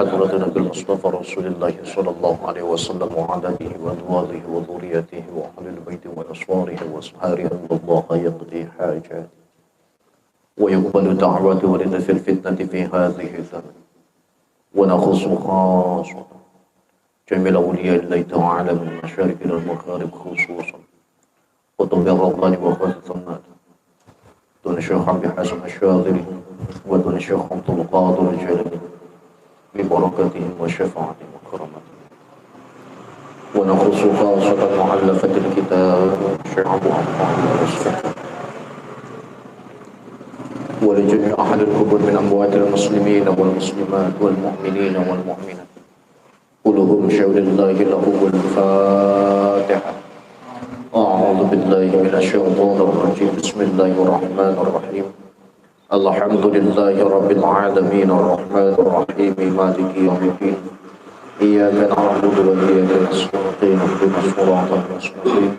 حضرة نبي المصطفى رسول الله صلى الله عليه وسلم وعلى آله وأزواجه وذريته وأهل البيت وأنصاره وأصحابه أن الله يقضي حاجات ويقبل دعوات ولد في الفتنة في هذه الزمن ونخص خاصة جميع أولياء الله تعالى من المشارق إلى المغارب خصوصا قطب الرباني وخاصة الثمات دون الشيخ عبد الحسن الشاذلي ودون الشيخ عبد القادر الجيلاني ببركاتهم وشفاعتهم وكرامتهم ونخص خاصة مؤلفة الكتاب الشيخ عبد الرحمن ولجميع أهل القبور من أموات المسلمين والمسلمات والمؤمنين والمؤمنات كلهم شهد الله له الفاتحة. أعوذ بالله من الشيطان الرجيم. بسم الله الرحمن الرحيم. الحمد لله رب العالمين الرحمن الرحيم مالك يوم الدين إياك نعبد وإياك نستعين اهدنا الصراط المستقيم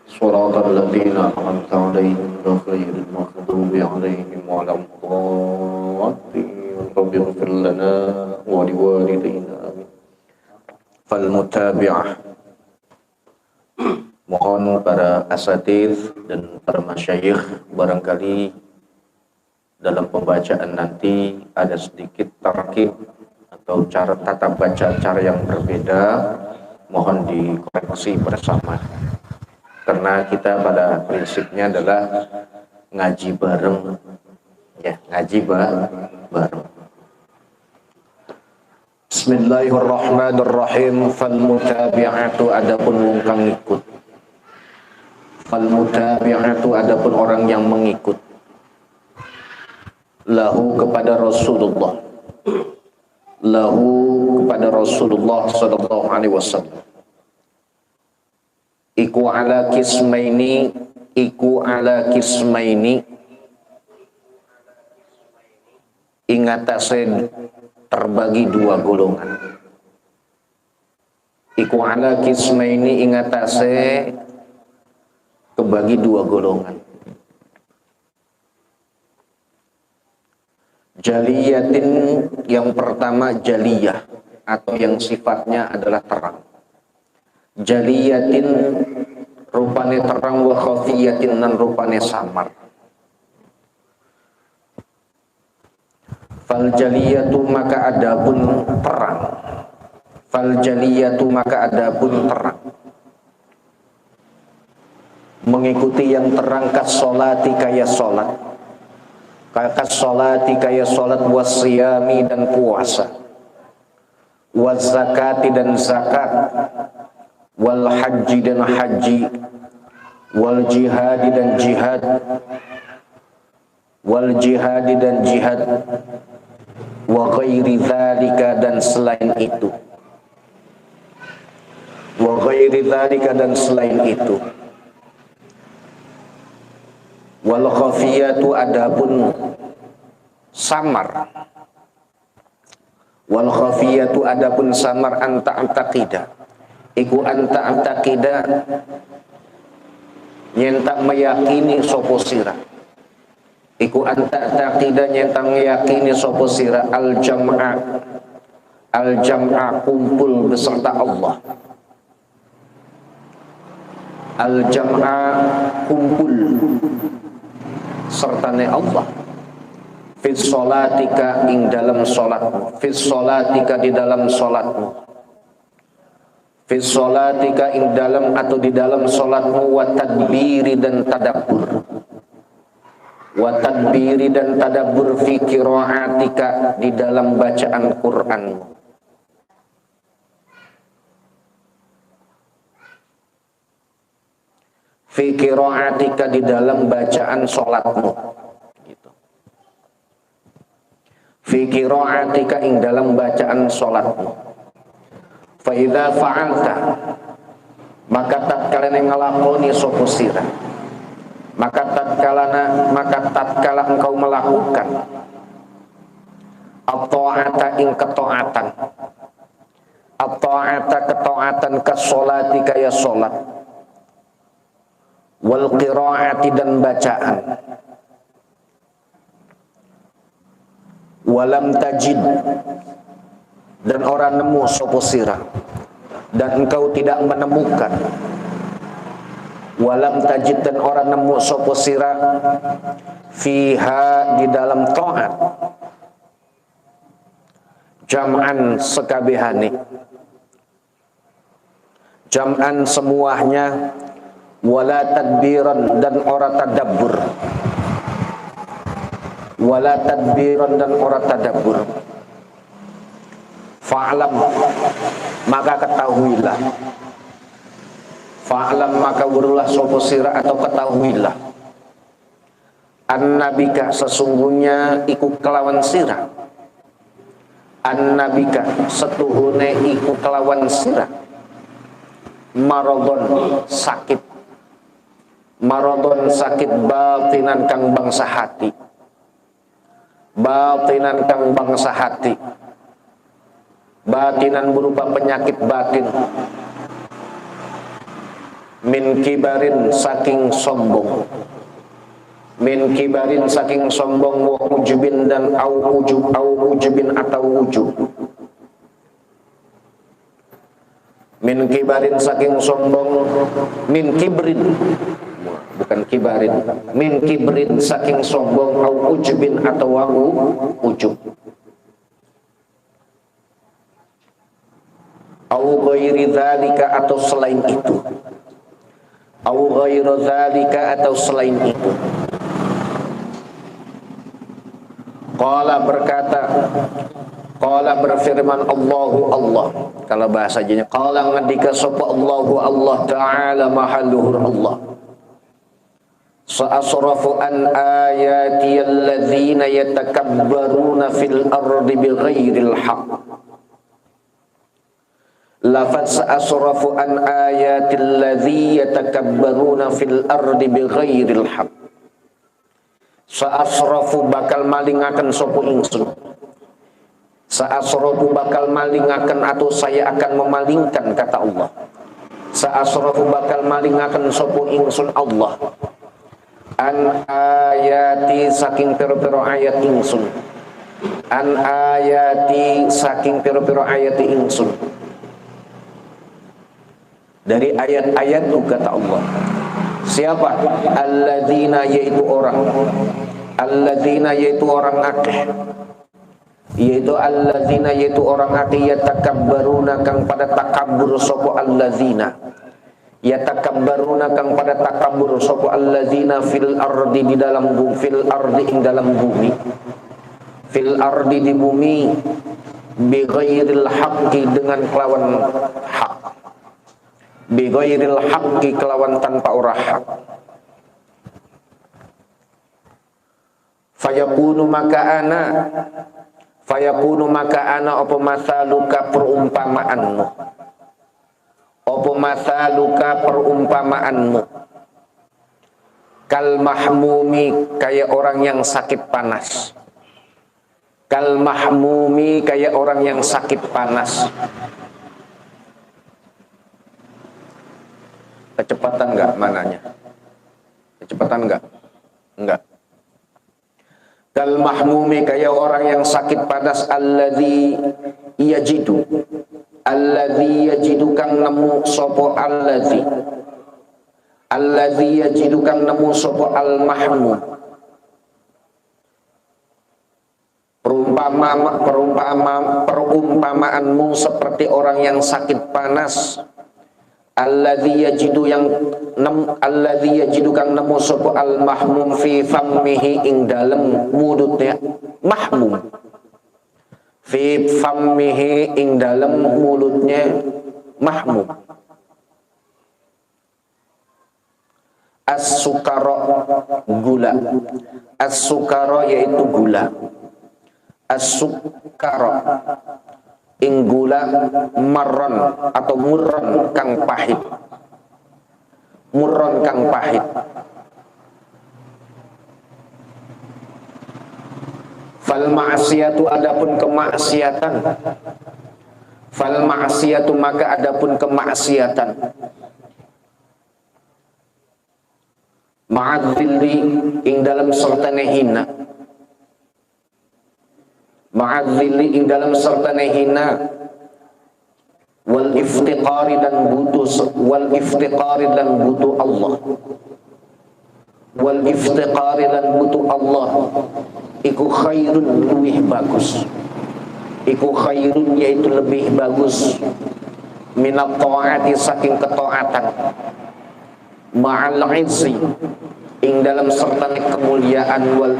صراط الذين أنعمت عليهم غير المغضوب عليهم ولا الضالين رب اغفر لنا ولوالدينا آمين. Fal-mutabi'ah. Mohon para asatidz dan para masyayikh barangkali dalam pembacaan nanti ada sedikit tarkib atau cara tata baca cara yang berbeda, mohon dikoreksi bersama. Karena kita pada prinsipnya adalah ngaji bareng, ya ngaji bareng. Bismillahirrahmanirrahim. Fal-mutabi'atu adapun wong kang ngikut. Fal-mutabi'atu adapun orang yang mengikut. Lahu kepada Rasulullah. Lahu kepada Rasulullah sallallahu alaihi wasallam. Iku ala kismaini ingatase terbagi dua golongan. Iku ala kismaini ingatase kebagi dua golongan. Jaliyatin yang pertama jaliyah atau yang sifatnya adalah terang. Jaliyatin rupane terang wa khafiyatin dan rupane samar. Fal jaliyatu maka adapun terang. Fal jaliyatu maka adapun terang. Mengikuti yang terang kasolati kaya solat. Kasolati kaya solat wasiyami dan puasa. Wazakati dan zakat. Wal haji dan haji. Wal jihadi dan jihad. Wal jihadi dan jihad. Wa ghairi dzalika dan selain itu. Wa ghairi dzalika dan selain itu. Wal khafiyatu adapun samar. Wal khafiyatu adapun samar anta antaqida. Iku anta antaqida nyentak meyakini sapa sira. Iku anta antaqida nyentak meyakini sapa sira al jam'a kumpul beserta Allah. Al jam'a kumpul sertane Allah. Fis sholatika ing dalam salatmu. Fis sholatika di dalam salatmu. Fis sholatika ing dalam atau di dalam salatmu wa tadbiri dan tadabbur. Wa tadbiri dan tadabbur fi qiraatika di dalam bacaan Qur'anmu. Fi qiraatika di dalam bacaan salatmu gitu. Fi qiraatika ing dalam bacaan salatmu. Fa idza fa'alta maka tatkala nglakoni sapa sira. Maka tatkala engkau melakukan at-ta'ata ing ketaatan. At-ta'ata ketaatan kasolati kaya salat. Wal qiraati dan bacaan. Walam tajid dan orang nemu sopo sira, dan engkau tidak menemukan. Walam tajid, dan orang nemu sopo sira, fiha, di dalam ta'at, jam'an sekabehane, jam'an semuanya, wala tadbiran, dan ora tadabbur, wala tadbiran, dan ora tadabbur. Fa'lam, maka ketahuilah, fa'lam, maka berulah sopo sira atau ketahuilah, annabika, sesungguhnya iku kelawan sira, annabika, setuhune iku kelawan sira, maradon, sakit, maradon, sakit, batinan kang bangsa hati, batinan kang bangsa hati, batinan berupa penyakit batin, min kibarin, saking sombong, min kibarin, saking sombong, wa ujubin, dan au ujub, au ujubin atau ujub, min kibarin, saking sombong, min kibrin, bukan kibarin, min kibrin, saking sombong, au ujubin atau au ujub, au ghairi dzalika, atau selain itu, au ghairu dzalika, atau selain itu. Qala, berkata, qala, berfirman, Allahu, Allah. Kalau bahasanya qala, ngendika sapa Allahu, Allah Ta'ala, maha luhur Allah. Sa'asrafu an ayati alladzina yatakabbaruna fil ardi bighairil haqq. Lafaz sa'asrafu an ayatil ladzi yatakabbaruna fil ardi bighairil haqq. Sa'asrafu, bakal malingaken sapa ingsun. Sa'asrafu, bakal malingaken, atau saya akan memalingkan, kata Allah. Sa'asrafu, bakal malingaken sapa ingsun Allah, an ayati, saking pira-pira ayat ingsun, an ayati, saking pira-pira ayat ingsun, dari ayat-ayat itu, kata Allah. Siapa? Alladzina, yaitu orang, alladzina, yaitu orang akeh, yaitu alladzina, yaitu orang akeh, yatakabbaruna, kang pada takabbur sapa alladzina, yatakabbaruna, kang pada takabbur sapa alladzina, fil ardi, di dalam bumi, fil ardi, ing dalam bumi, fil ardi, di bumi, bighairil haqqi, dengan kelawan hak, bighairil haqqi, kelawan tanpa ora hak. Fayakunu, maka ana, fayakunu, maka ana, apa masaluka, perumpamaanmu, apa masaluka, perumpamaanmu, kal mahmumi, kayak orang yang sakit panas, kal mahmumi, kayak orang yang sakit panas. Kecepatan enggak mananya? Kecepatan enggak? Enggak. Kal mahmumi, kayak orang yang sakit panas, alladzi yajidu, alladzi yajidu, kang nemu sapa alladzi, alladzi yajidu, kang nemu sapa al mahmum. Perumpamaanmu seperti orang yang sakit panas, alladzi yajidu, yang alladzi yajidu, kang nemu sapa al mahmum, fi fammihi, ing dalem mulutnya mahmum, fi fammihi, ing dalem mulutnya mahmum. As-sukara, gula, as-sukara, yaitu gula, as-sukara, ing gula, marron, atau murron, kang pahit, murron, kang pahit. Fal ma'siyatu, adapun kemaksiatan, fal ma'siyatu, maka adapun kemaksiatan, ma'adzilli, ing dalam sertane hina, ma'adzilli ing dalam serta hina, wal iftiqari dan butuh Allah, wal iftiqari dan butuh Allah iku khairun lebih bagus, iku khairun yaitu lebih bagus, minat ta'ati saking ketaatan, ma'al izzi ing dalam serta kemuliaan, wal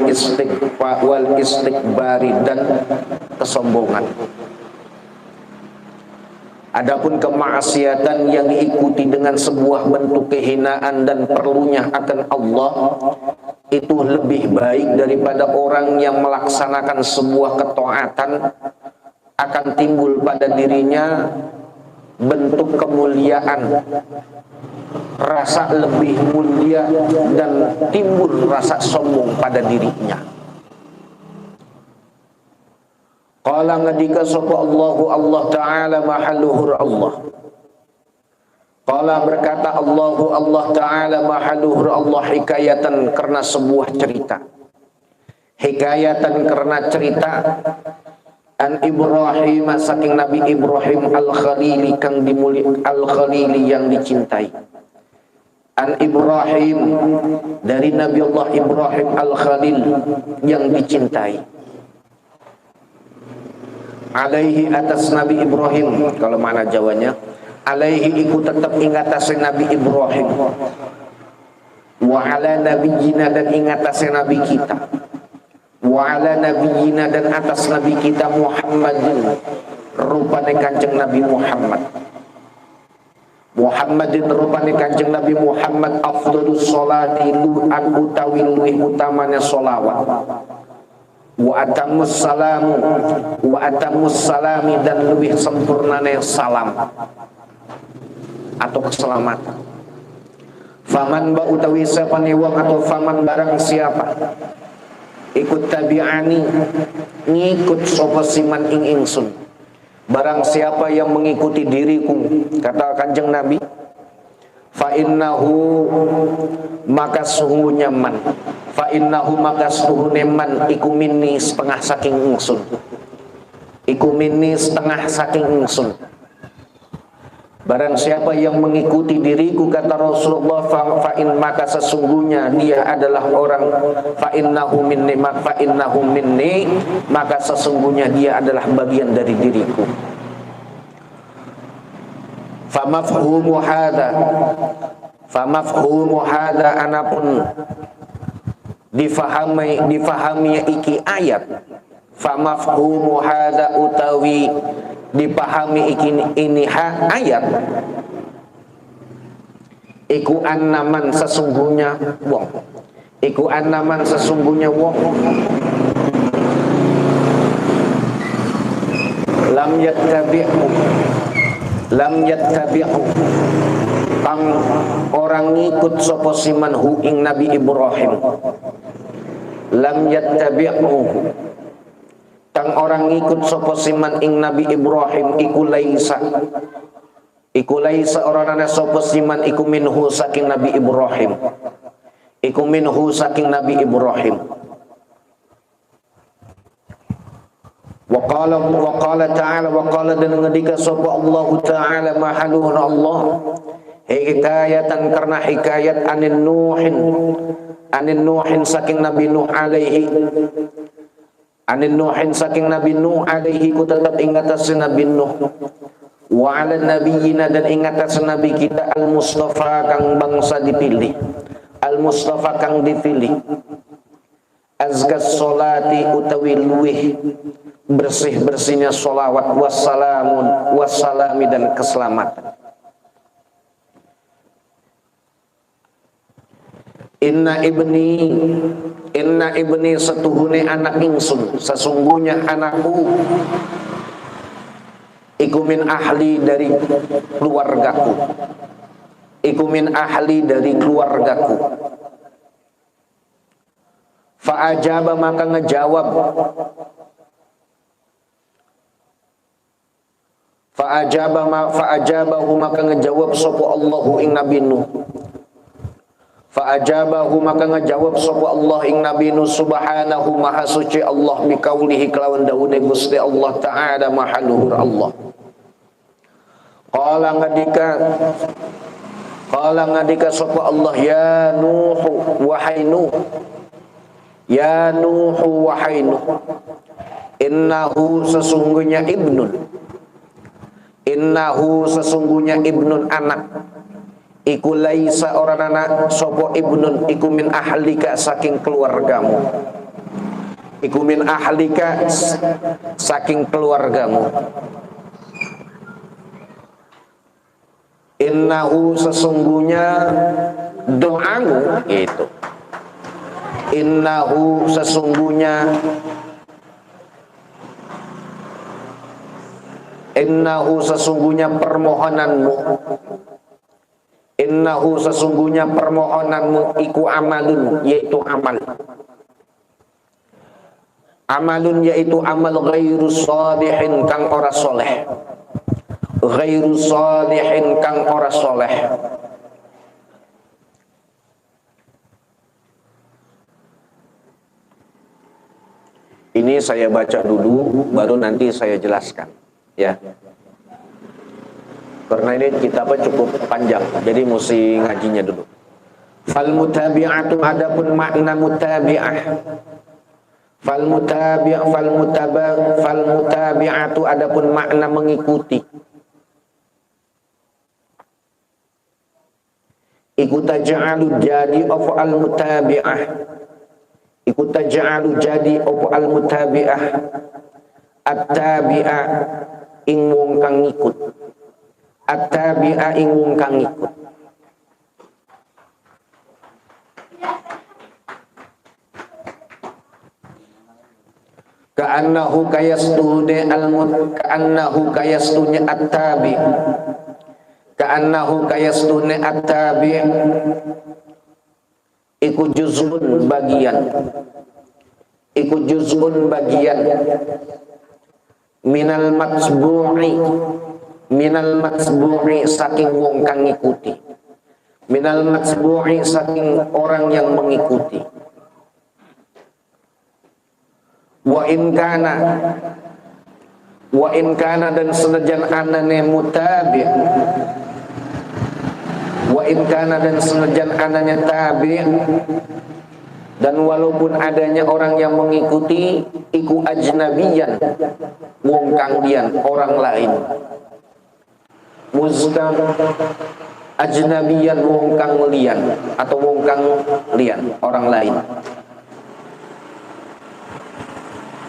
istikbari dan kesombongan. Adapun kemaksiatan yang diikuti dengan sebuah bentuk kehinaan dan perlunya akan Allah, itu lebih baik daripada orang yang melaksanakan sebuah ketaatan akan timbul pada dirinya bentuk kemuliaan, rasa lebih mulia, dan timbul rasa sombong pada dirinya. Qala ngadika sapa Allahu Allah Ta'ala mahaluhur Allah. Qala berkata Allahu Allah Ta'ala mahaluhur Allah hikayatan karena sebuah cerita. Hikayatan karena cerita an Ibrahim saking Nabi Ibrahim al-Khalili kang dimuli al-Khalili yang dicintai. An Ibrahim dari Nabi Allah Ibrahim al-Khalil yang dicintai. Alaihi atas Nabi Ibrahim, kalau mana Jawanya alaihi iku tetap ingatasi Nabi Ibrahim, wa ala nabiyina dan ingatasi Nabi kita, wa ala nabiyina dan atas Nabi kita Muhammadin rupane kanjeng Nabi Muhammad, Muhammadin rupane kanjeng Nabi Muhammad afdhalus sholati lu'an utawi luwih utamanya sholawat, wa atamus salamu wa atamus salami dan lebih sempurnane salam atau keselamatan. Faman ba utawi sapane wong atau faman barang siapa ikut tabi'ani ngikut sapa siman ing ingsun, barang siapa yang mengikuti diriku, kata kanjeng Nabi, fa innahu maka sungguhnya man, fa innahu maka sungguhnya man iku minni setengah saking ingsun, iku minni setengah saking ingsun. Barang siapa yang mengikuti diriku, kata Rasulullah, fa in maka sesungguhnya dia adalah orang, fa innahu minni maka sesungguhnya dia adalah bagian dari diriku. Famafhumu hadha anapun difahami iki ayat, famafhumu hadha utawi dipahami ini ayat, iku annaman sesungguhnya wong, iku annaman sesungguhnya wong lam yattabi'u kang orang ngikut sapa siman hu ing Nabi Ibrahim, lam yattabi'u kang orang ngikut sapa siman ing Nabi Ibrahim, iku laisa orang ana sapa siman iku minhu saking Nabi Ibrahim, iku minhu saking Nabi Ibrahim. Wa qala ta'ala wa qala dan ngendika sapa Allah Ta'ala mahaluhun Allah hikayatan karena hikayat anin nuhin saking Nabi Nuh alaihi, anin nuhin saking Nabi Nuh alaihi ku tetap ingatas Nabi Nuh, wa ala nabiyina dan ingatas Nabi kita al-Mustafa kang bangsa dipilih, al-Mustafa kang dipilih, azkas solati utawi luwih bersih-bersihnya sholawat, wassalami dan keselamatan. Inna ibni setuhune anak ingsun, sesungguhnya anakku iku min ahli dari keluargaku, iku min ahli dari keluargaku. Fa'ajaba maka ngejawab, fa'ajabahu maka ngejawab sapa Allahu ing Nabi Nuh, Fa ajabahu maka ngajawab sapa Allah ing Nabi nu subhanahu maha suci Allah biqaulihi kelawan daune Gusti Allah taala maha luhur Allah. Qala ngadika sapa Allah ya Nuh wahai Nuh. Ya Nuh wahai Nuh. Innahu sesungguhnya ibnun anak. Iku laisa orang anak sopo ibnun iku min ahlika saking keluargamu. Iku min ahlika saking keluargamu. Innahu sesungguhnya doamu itu. Innahu sesungguhnya permohonanmu. Innahu sesungguhnya permohonanmu iku amalun yaitu amal. Amalun yaitu amal ghairu shalihin kang ora soleh. Ghairu shalihin kang ora soleh. Ini saya baca dulu baru nanti saya jelaskan ya. Karena ini kitabnya cukup panjang, jadi mesti ngajinya dulu. Fal mutabi'atu adapun makna mutabi'ah. Fal mutabi'atu adapun makna mengikuti. Iku taj'alu jadi apa al mutabi'ah. Iku taj'alu jadi apa al mutabi'ah. At-tabi'a ing wong kang ngikut. At-tabi'a ing wong kang ngikut. Ka'annahu kayastune ka'annahu kayastune at-tabi. Ka'annahu kayastune at-tabi. Iku juz'un bagian. Iku juz'un bagian. Minal matsbu'i saking wong kang ngikuti. Minal matsbu'i saking orang yang mengikuti. Wa in kana dan senajan anane mutabi. Wa in kana dan senajan anane tabi. Dan walaupun adanya orang yang mengikuti iku ajnabiyan wong kang liyan orang lain. Muzkam ajnabiyan wong kang liyan atau wong kang liyan orang lain.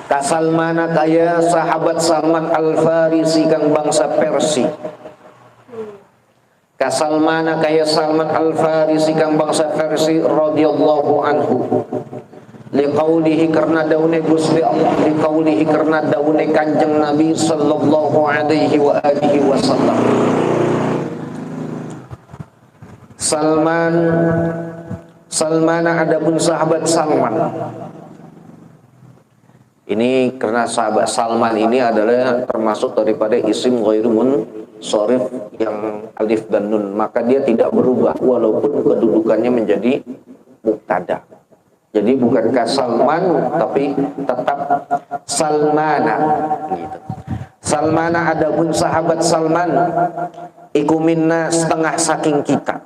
Kasalmana kaya sahabat Salman Al-Farisi kang bangsa Persia. Kasalmana kaya Salman Al-Farisi kang bangsa Persia radhiyallahu anhu. Liqaulihi karena daune Gusti Allah, liqaulihi karena daune Kanjeng Nabi sallallahu alaihi wa alihi wasallam. Salmana adapun sahabat Salman. Ini karena sahabat Salman ini adalah termasuk daripada isim ghairu munsharif yang alif dan nun, maka dia tidak berubah walaupun kedudukannya menjadi mubtada. Jadi bukankah Salman tapi tetap Salmana gitu. Salmana adapun sahabat Salman iku minna setengah saking kita.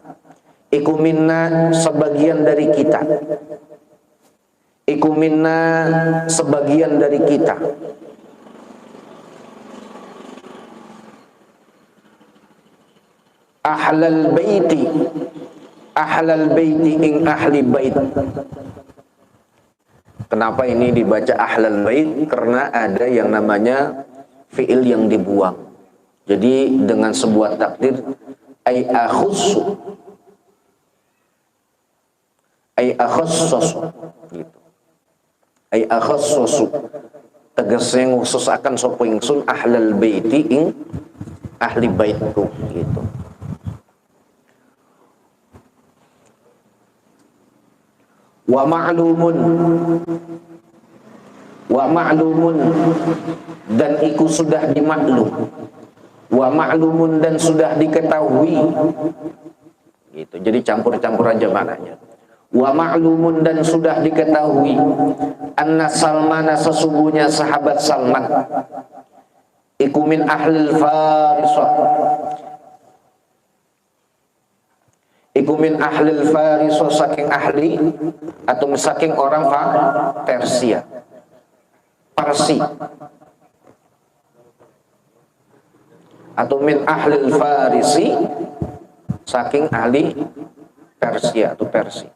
Iku minna sebagian dari kita. Iku minna sebagian dari kita. Ahlal baiti ing ahli bait. Kenapa ini dibaca ahlal bait? Karena ada yang namanya fiil yang dibuang. Jadi dengan sebuah takdir ay akhussu gitu. Ay akhassasu tegasnya khusus akan sapa ingsun ahlal baiti ing ahli baitku gitu. Wa ma'lumun dan iku sudah dimaklum. Wa ma'lumun dan sudah diketahui gitu. Jadi campur-campur aja maknanya. Wa ma'lumun dan sudah diketahui anna Salmana sesungguhnya sahabat Salman iku min ahlil Farisah, iku min ahlil Farisah, saking ahli atau saking orang Persia, Parsi, atau min ahlil Farisi, saking ahli Persia atau Persia.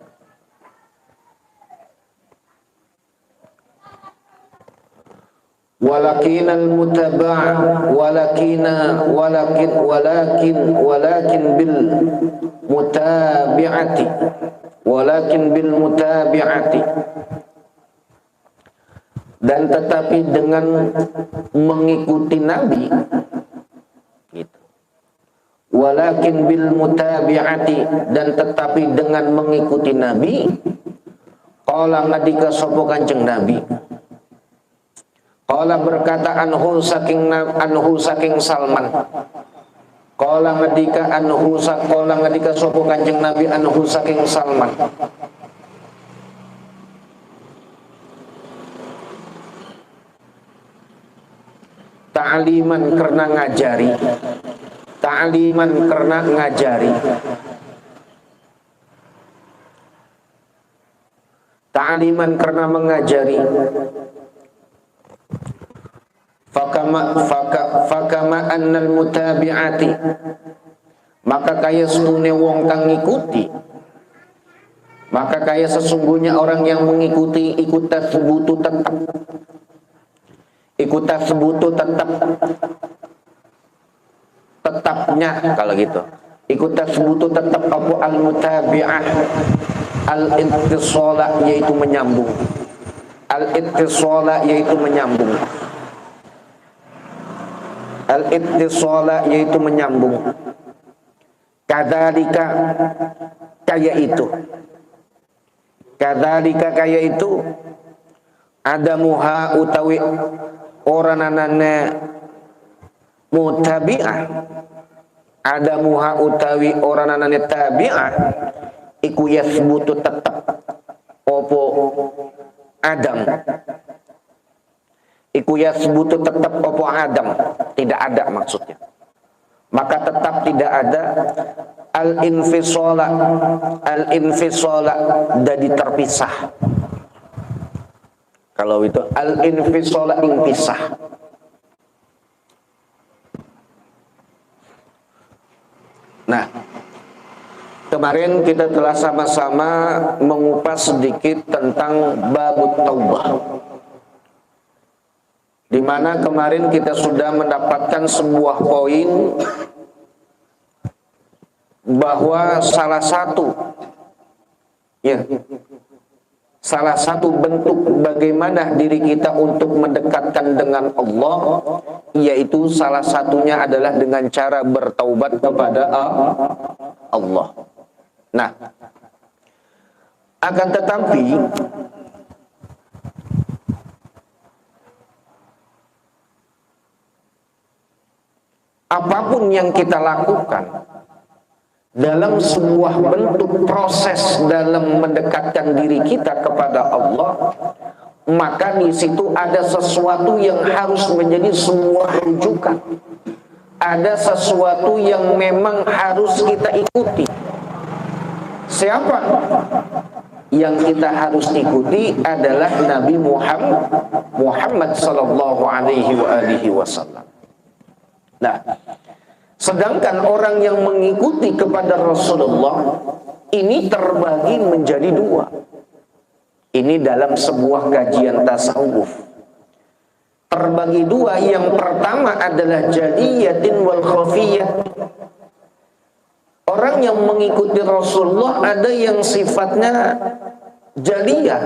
Walakin al-mutaba' walakin bil mutabi'ati, dan tetapi dengan mengikuti Nabi gitu. Walakin bil mutabi'ati, dan tetapi dengan mengikuti Nabi. Qala ngadika sapa Kanjeng Nabi, qala berkata anhu saking Salman, qala ngadika sapa Kanjeng Nabi anhu saking Salman, ta'liman karena ngajari, ta'liman karena ngajari, ta'liman karena mengajari. Fakama annal mutabi'ati, maka kaya setune wong kang ngikuti, maka kaya sesungguhnya orang yang mengikuti ikut tasbutu tetapnya, kalau gitu ikut tasbutu tetap apa al-mutabi'ah, al-ittisala yaitu menyambung, al-ittisala yaitu menyambung, al-ittisala yaitu menyambung. Kadzalika kaya itu, kadzalika kaya itu, ada muha utawi orananane mutabi'ah, ada muha utawi orananane tabi'ah, iku yasbutu tetap opo Adam, iku yasbutu tetap opo Adam, tidak ada maksudnya, maka tetap tidak ada al-infisala jadi terpisah. Kalau itu al-infisala inpisah. Nah, kemarin kita telah sama-sama mengupas sedikit tentang babut taubah, di mana kemarin kita sudah mendapatkan sebuah poin bahwa salah satu bentuk bagaimana diri kita untuk mendekatkan dengan Allah, yaitu salah satunya adalah dengan cara bertaubat kepada Allah. Nah, akan tetapi apapun yang kita lakukan dalam sebuah bentuk proses dalam mendekatkan diri kita kepada Allah, maka di situ ada sesuatu yang harus menjadi sebuah rujukan. Ada sesuatu yang memang harus kita ikuti. Siapa yang kita harus ikuti adalah Nabi Muhammad sallallahu alaihi wasallam. Nah, sedangkan orang yang mengikuti kepada Rasulullah ini terbagi menjadi dua. Ini dalam sebuah kajian tasawuf terbagi dua. Yang pertama adalah jaliyatin wal khafiyah. Orang yang mengikuti Rasulullah ada yang sifatnya jaliyah,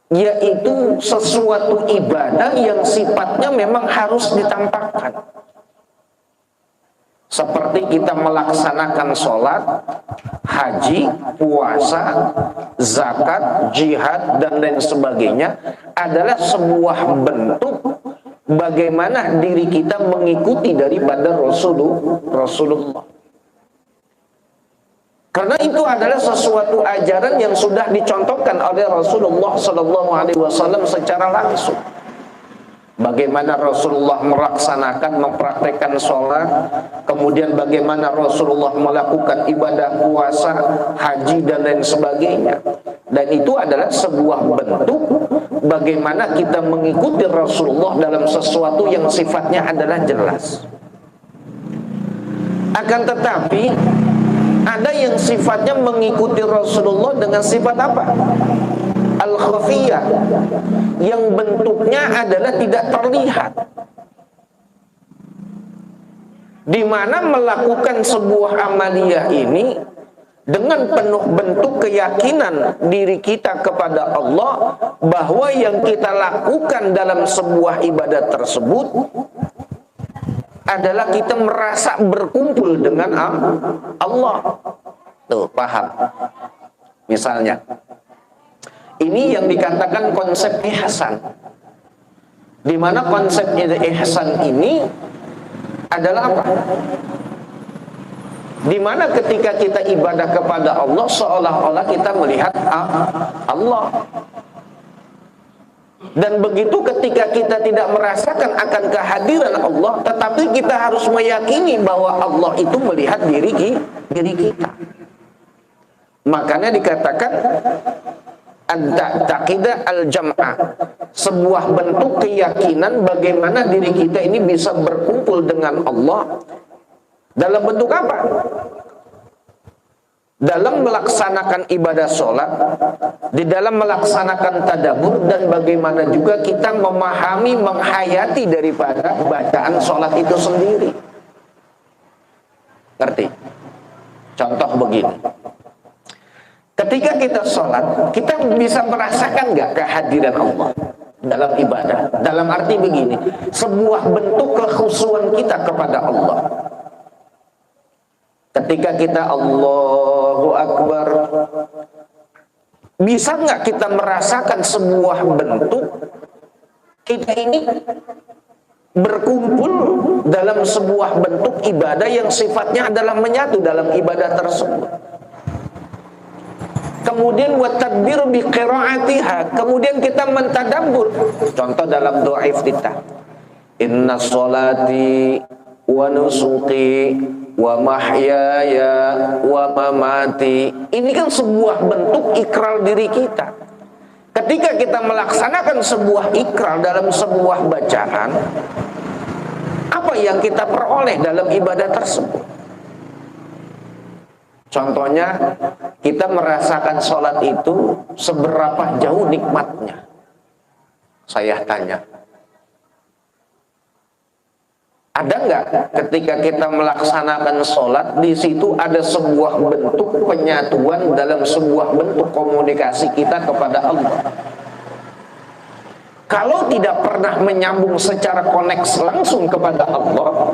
yaitu sesuatu ibadah yang sifatnya memang harus ditampakkan. Seperti kita melaksanakan sholat, haji, puasa, zakat, jihad, dan lain sebagainya adalah sebuah bentuk bagaimana diri kita mengikuti daripada Rasulullah. Karena itu adalah sesuatu ajaran yang sudah dicontohkan oleh Rasulullah SAW secara langsung. Bagaimana Rasulullah melaksanakan, mempraktekkan sholat, kemudian bagaimana Rasulullah melakukan ibadah puasa, haji, dan lain sebagainya. Dan itu adalah sebuah bentuk bagaimana kita mengikuti Rasulullah dalam sesuatu yang sifatnya adalah jelas. Akan tetapi ada yang sifatnya mengikuti Rasulullah dengan sifat apa? Al-khafiyah, yang bentuknya adalah tidak terlihat, di mana melakukan sebuah amaliyah ini dengan penuh bentuk keyakinan diri kita kepada Allah bahwa yang kita lakukan dalam sebuah ibadah tersebut adalah kita merasa berkumpul dengan Allah. Tuh, paham? Misalnya, ini yang dikatakan konsep ihsan. Di mana konsep ihsan ini adalah apa? Di mana ketika kita ibadah kepada Allah seolah-olah kita melihat Allah. Dan begitu ketika kita tidak merasakan akan kehadiran Allah, tetapi kita harus meyakini bahwa Allah itu melihat diri kita. Makanya dikatakan an-taqidah al-jam'ah, sebuah bentuk keyakinan bagaimana diri kita ini bisa berkumpul dengan Allah dalam bentuk apa? Dalam melaksanakan ibadah sholat, di dalam melaksanakan tadabbur, dan bagaimana juga kita memahami, menghayati daripada bacaan sholat itu sendiri. Ngerti? Contoh begini. Ketika kita sholat, kita bisa merasakan nggak kehadiran Allah dalam ibadah? Dalam arti begini, sebuah bentuk kekhusyuan kita kepada Allah. Ketika kita Allahu Akbar, bisa nggak kita merasakan sebuah bentuk kita ini berkumpul dalam sebuah bentuk ibadah yang sifatnya adalah menyatu dalam ibadah tersebut? Kemudian watadbir biqiraatiha, kemudian kita mentadabbur. Contoh dalam doa iftitah, inna sholati wa nusuki wa mahyaya wa mamati. Ini kan sebuah bentuk ikrar diri kita. Ketika kita melaksanakan sebuah ikrar dalam sebuah bacaan, apa yang kita peroleh dalam ibadah tersebut? Contohnya, kita merasakan sholat itu seberapa jauh nikmatnya. Saya tanya, ada nggak ketika kita melaksanakan sholat, di situ ada sebuah bentuk penyatuan dalam sebuah bentuk komunikasi kita kepada Allah? Kalau tidak pernah menyambung secara koneks langsung kepada Allah,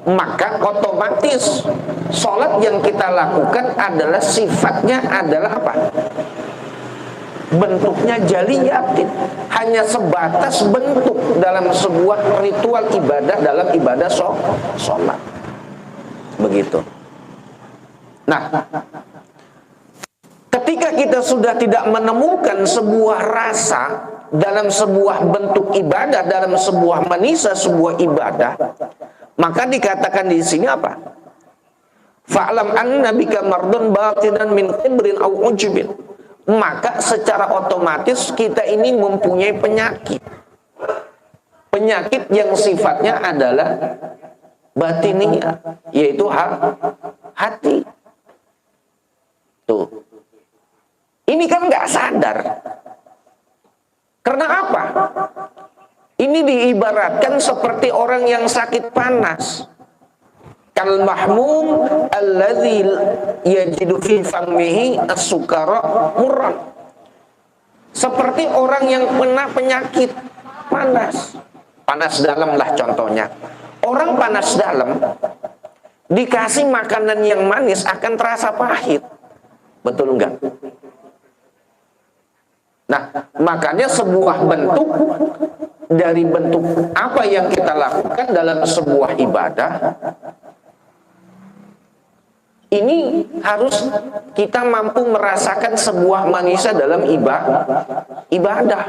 maka otomatis sholat yang kita lakukan adalah sifatnya adalah apa? Bentuknya jaliyatin, hanya sebatas bentuk dalam sebuah ritual ibadah, dalam ibadah sholat. Begitu. Nah, ketika kita sudah tidak menemukan sebuah rasa dalam sebuah bentuk ibadah, dalam sebuah manisa sebuah ibadah, maka dikatakan di sini apa? Fa'lam anna bika mardun batinan min qibrin aw ujbin. Maka secara otomatis kita ini mempunyai penyakit. Penyakit yang sifatnya adalah batiniyah, yaitu hati. Tuh. Ini kan nggak sadar. Karena apa? Ini diibaratkan seperti orang yang sakit panas. Kal mahmum alladzi yajidu fi famihi as-sukara murran. Seperti orang yang kena penyakit panas. Panas dalam lah contohnya. Orang panas dalam dikasih makanan yang manis akan terasa pahit. Betul enggak? Nah, makanya sebuah bentuk dari bentuk apa yang kita lakukan dalam sebuah ibadah Ini harus kita mampu merasakan sebuah manusia dalam ibadah.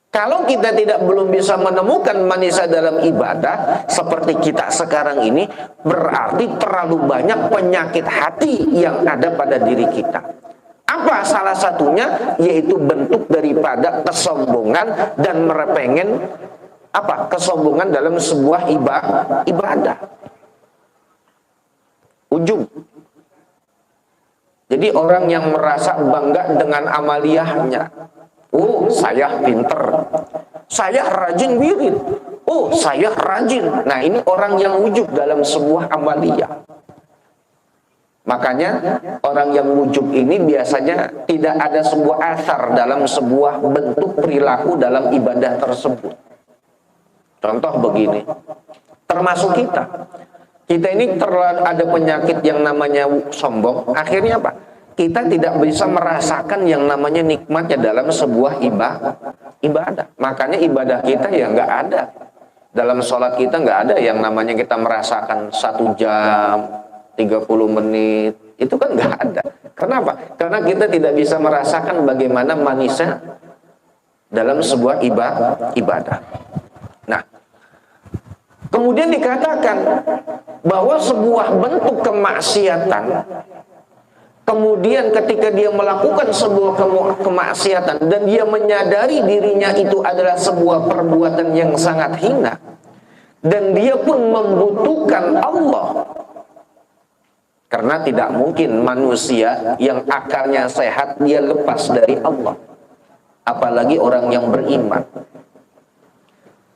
Kalau kita belum bisa menemukan manusia dalam ibadah seperti kita sekarang ini, berarti terlalu banyak penyakit hati yang ada pada diri kita. Apa salah satunya? Yaitu bentuk daripada kesombongan dan merepengen kesombongan dalam sebuah ibadah. Ujub. Jadi orang yang merasa bangga dengan amaliyahnya. Oh, saya pinter. Saya rajin wirid. Oh, saya rajin. Nah, ini orang yang ujub dalam sebuah amaliyah. Makanya orang yang ujub ini biasanya tidak ada sebuah asar dalam sebuah bentuk perilaku dalam ibadah tersebut. Contoh begini, termasuk kita ini terlalu ada penyakit yang namanya sombong. Akhirnya apa? Kita tidak bisa merasakan yang namanya nikmatnya dalam sebuah ibadah. Makanya ibadah kita ya nggak ada. Dalam sholat kita nggak ada yang namanya kita merasakan 1 jam, 30 menit. Itu kan nggak ada. Kenapa? Karena kita tidak bisa merasakan bagaimana manisnya dalam sebuah ibadah. Nah, kemudian dikatakan bahwa sebuah bentuk kemaksiatan, kemudian ketika dia melakukan sebuah kemaksiatan dan dia menyadari dirinya itu adalah sebuah perbuatan yang sangat hina, dan dia pun membutuhkan Allah, karena tidak mungkin manusia yang akalnya sehat dia lepas dari Allah, apalagi orang yang beriman.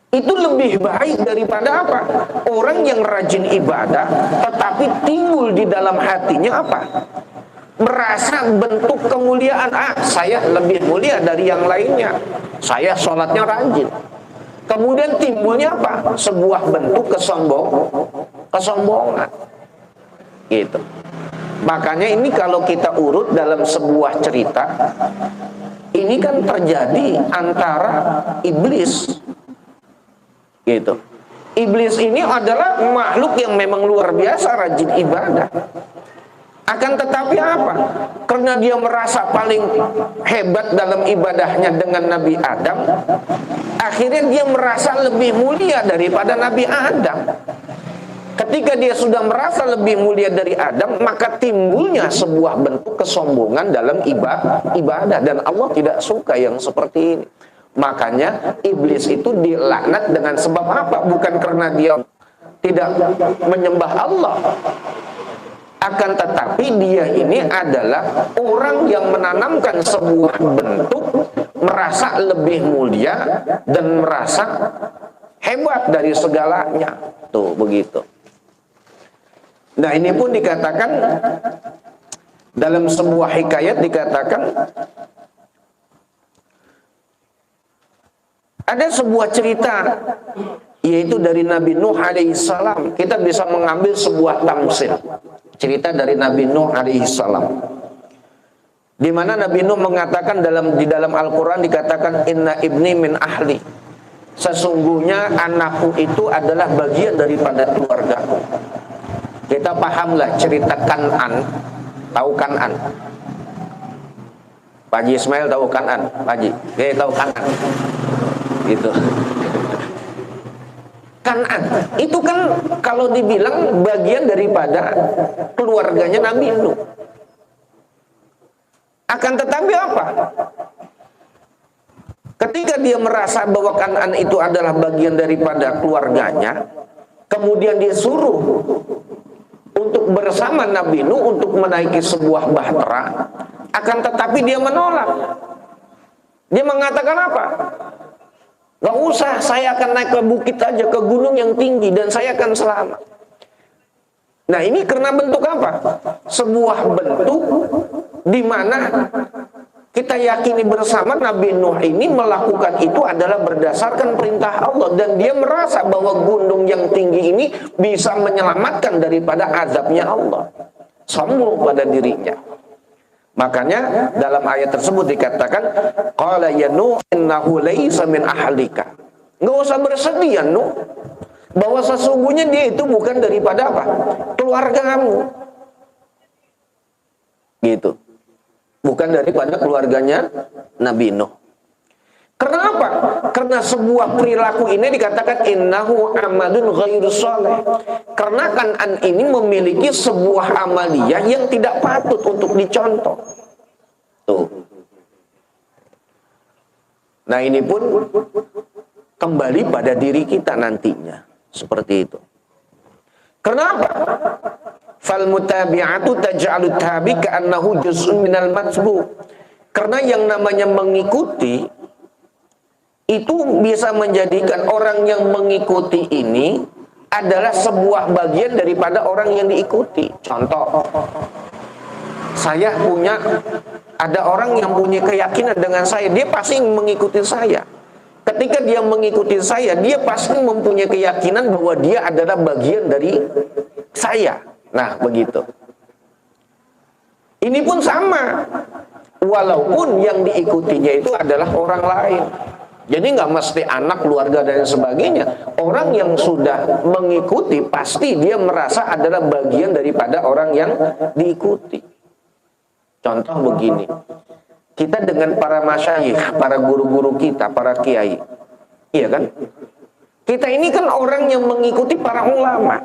Itu lebih baik daripada apa? Orang yang rajin ibadah tetapi timbul di dalam hatinya apa? Merasa bentuk kemuliaan. Saya lebih mulia dari yang lainnya. Saya sholatnya rajin. Kemudian timbulnya apa? Sebuah bentuk kesombongan. Gitu. Makanya ini kalau kita urut dalam sebuah cerita, ini kan terjadi antara iblis. Gitu. Iblis ini adalah makhluk yang memang luar biasa rajin ibadah. Akan tetapi apa? Karena dia merasa paling hebat dalam ibadahnya dengan Nabi Adam, akhirnya dia merasa lebih mulia daripada Nabi Adam. Ketika dia sudah merasa lebih mulia dari Adam, maka timbulnya sebuah bentuk kesombongan dalam ibadah. Dan Allah tidak suka yang seperti ini. Makanya iblis itu dilaknat dengan sebab apa? Bukan karena dia tidak menyembah Allah, akan tetapi dia ini adalah orang yang menanamkan sebuah bentuk merasa lebih mulia dan merasa hebat dari segalanya. Tuh begitu. Nah, ini pun dikatakan dalam sebuah hikayat, dikatakan ada sebuah cerita, yaitu dari Nabi Nuh alaihissalam. Kita bisa mengambil sebuah tamsil, cerita dari Nabi Nuh alaihissalam, di mana Nabi Nuh mengatakan di dalam Al-Quran dikatakan, inna ibni min ahli, sesungguhnya anakku itu adalah bagian daripada keluargaku. Kita pahamlah cerita Kan'an. Tahu Kan'an? Pak Haji Ismail tahu Kan'an? Pak Haji, tahu Kan'an? Gitu. Kan'an itu kan kalau dibilang bagian daripada keluarganya Nabi Nuh. Akan tetapi apa? Ketika dia merasa bahwa Kan'an itu adalah bagian daripada keluarganya, kemudian dia suruh untuk bersama Nabi Nuh untuk menaiki sebuah bahtera, akan tetapi dia menolak. Dia mengatakan apa? Gak usah, saya akan naik ke bukit aja, ke gunung yang tinggi, dan saya akan selamat. Nah, ini karena bentuk apa? Sebuah bentuk di mana kita yakini bersama Nabi Nuh ini melakukan itu adalah berdasarkan perintah Allah, dan dia merasa bahwa gunung yang tinggi ini bisa menyelamatkan daripada azabnya Allah. Sombong pada dirinya. Makanya dalam ayat tersebut dikatakan, qala ya Nuh innahu laysa min ahlika. Enggak usah bersedih ya Nuh. bahwa sesungguhnya dia itu bukan daripada apa? Keluarga kamu. Gitu. Bukan daripada keluarganya Nabi Nuh. Kenapa? Karena sebuah perilaku ini dikatakan innahu amalun ghairu sholih. Karena Kan'an ini memiliki sebuah amaliyah yang tidak patut untuk dicontoh. Tuh. Nah, ini pun kembali pada diri kita nantinya. Seperti itu. Kenapa? Fal mutabi'atu taj'alu tabi ka'annahu juz'un minal matbu. Karena yang namanya mengikuti itu bisa menjadikan orang yang mengikuti ini adalah sebuah bagian daripada orang yang diikuti. Contoh, ada orang yang punya keyakinan dengan saya, dia pasti mengikuti saya. Ketika dia mengikuti saya, dia pasti mempunyai keyakinan bahwa dia adalah bagian dari saya. Nah, begitu. Ini pun sama, walaupun yang diikutinya itu adalah orang lain. Jadi nggak mesti anak, keluarga, dan sebagainya. Orang yang sudah mengikuti, pasti dia merasa adalah bagian daripada orang yang diikuti. Contoh begini, kita dengan para masyayikh, para guru-guru kita, para kiai, iya kan? Kita ini kan orang yang mengikuti para ulama.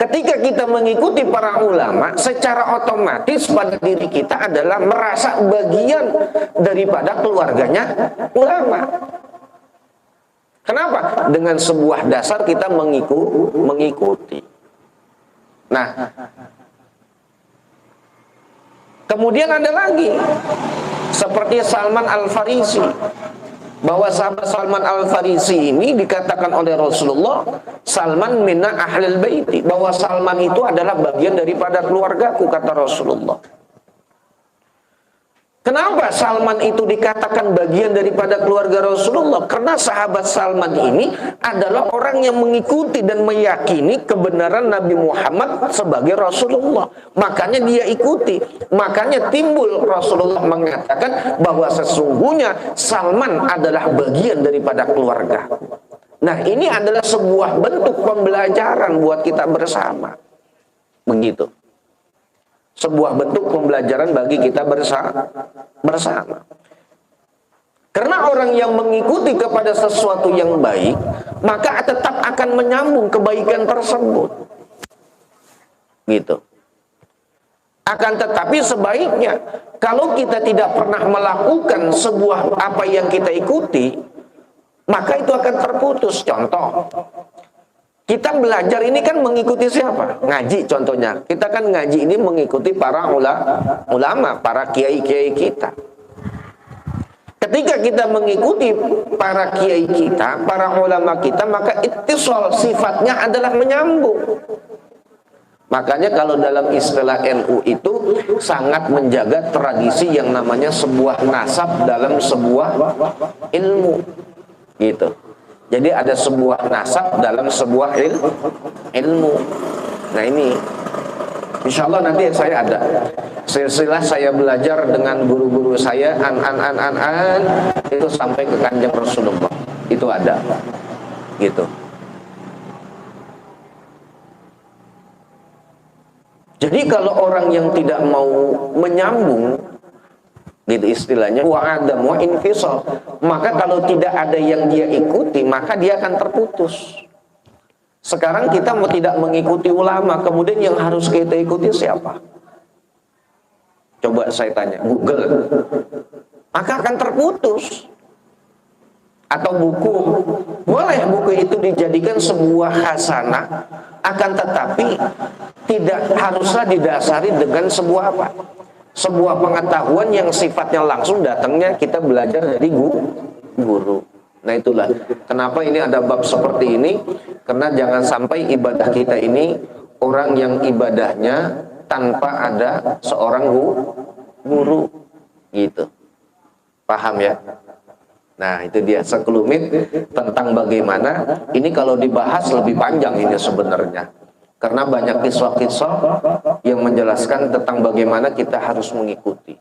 Ketika kita mengikuti para ulama, secara otomatis pada diri kita adalah merasa bagian daripada keluarganya ulama. Kenapa? Dengan sebuah dasar kita mengikuti. Nah, kemudian ada lagi seperti Salman Al-Farisi, bahwa sahabat Salman Al-Farisi ini dikatakan oleh Rasulullah, Salman minna ahlil baiti, bahwa Salman itu adalah bagian daripada keluargaku, kata Rasulullah. Kenapa Salman itu dikatakan bagian daripada keluarga Rasulullah? Karena sahabat Salman ini adalah orang yang mengikuti dan meyakini kebenaran Nabi Muhammad sebagai Rasulullah. Makanya dia ikuti. Makanya timbul Rasulullah mengatakan bahwa sesungguhnya Salman adalah bagian daripada keluarga. Nah, ini adalah sebuah bentuk pembelajaran buat kita bersama. Begitu. Sebuah bentuk pembelajaran bagi kita bersama. Karena orang yang mengikuti kepada sesuatu yang baik, maka tetap akan menyambung kebaikan tersebut. Gitu. Akan tetapi sebaiknya, kalau kita tidak pernah melakukan sebuah apa yang kita ikuti, maka itu akan terputus. Contoh, kita belajar ini kan mengikuti siapa? Ngaji contohnya. Kita kan ngaji ini mengikuti para ulama, para kiai-kiai kita. Ketika kita mengikuti para kiai kita, para ulama kita, maka ittisal sifatnya adalah menyambung. Makanya kalau dalam istilah NU itu sangat menjaga tradisi yang namanya sebuah nasab dalam sebuah ilmu. Gitu. Jadi ada sebuah nasab dalam sebuah ilmu. Nah ini, insya Allah nanti saya ada silsilah saya belajar dengan guru-guru saya itu sampai ke Kanjeng Rasulullah. Itu ada, gitu. Jadi kalau orang yang tidak mau menyambung, gitu istilahnya, wa infisal, maka kalau tidak ada yang dia ikuti, maka dia akan terputus. Sekarang kita mau tidak mengikuti ulama, kemudian yang harus kita ikuti siapa? Coba saya tanya, Google, maka akan terputus. Atau buku, boleh buku itu dijadikan sebuah hasanah, akan tetapi tidak haruslah didasari dengan sebuah apa? Sebuah pengetahuan yang sifatnya langsung datangnya kita belajar dari guru. Nah itulah kenapa ini ada bab seperti ini, karena jangan sampai ibadah kita ini orang yang ibadahnya tanpa ada seorang guru, gitu. Paham ya? Nah itu dia sekelumit tentang bagaimana ini. Kalau dibahas lebih panjang ini sebenarnya, karena banyak kisah-kisah yang menjelaskan tentang bagaimana kita harus mengikuti.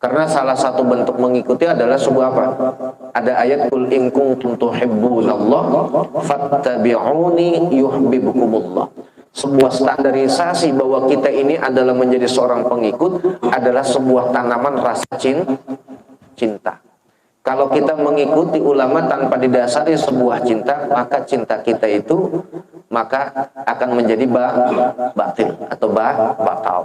Karena salah satu bentuk mengikuti adalah sebuah apa? Ada ayat qul in kuntum tuhibbunallah fattabi'uni yuhibbukumullah. Sebuah standarisasi bahwa kita ini adalah menjadi seorang pengikut adalah sebuah tanaman rasa cinta. Kalau kita mengikuti ulama tanpa didasari sebuah cinta, maka cinta kita itu maka akan menjadi batil atau batal.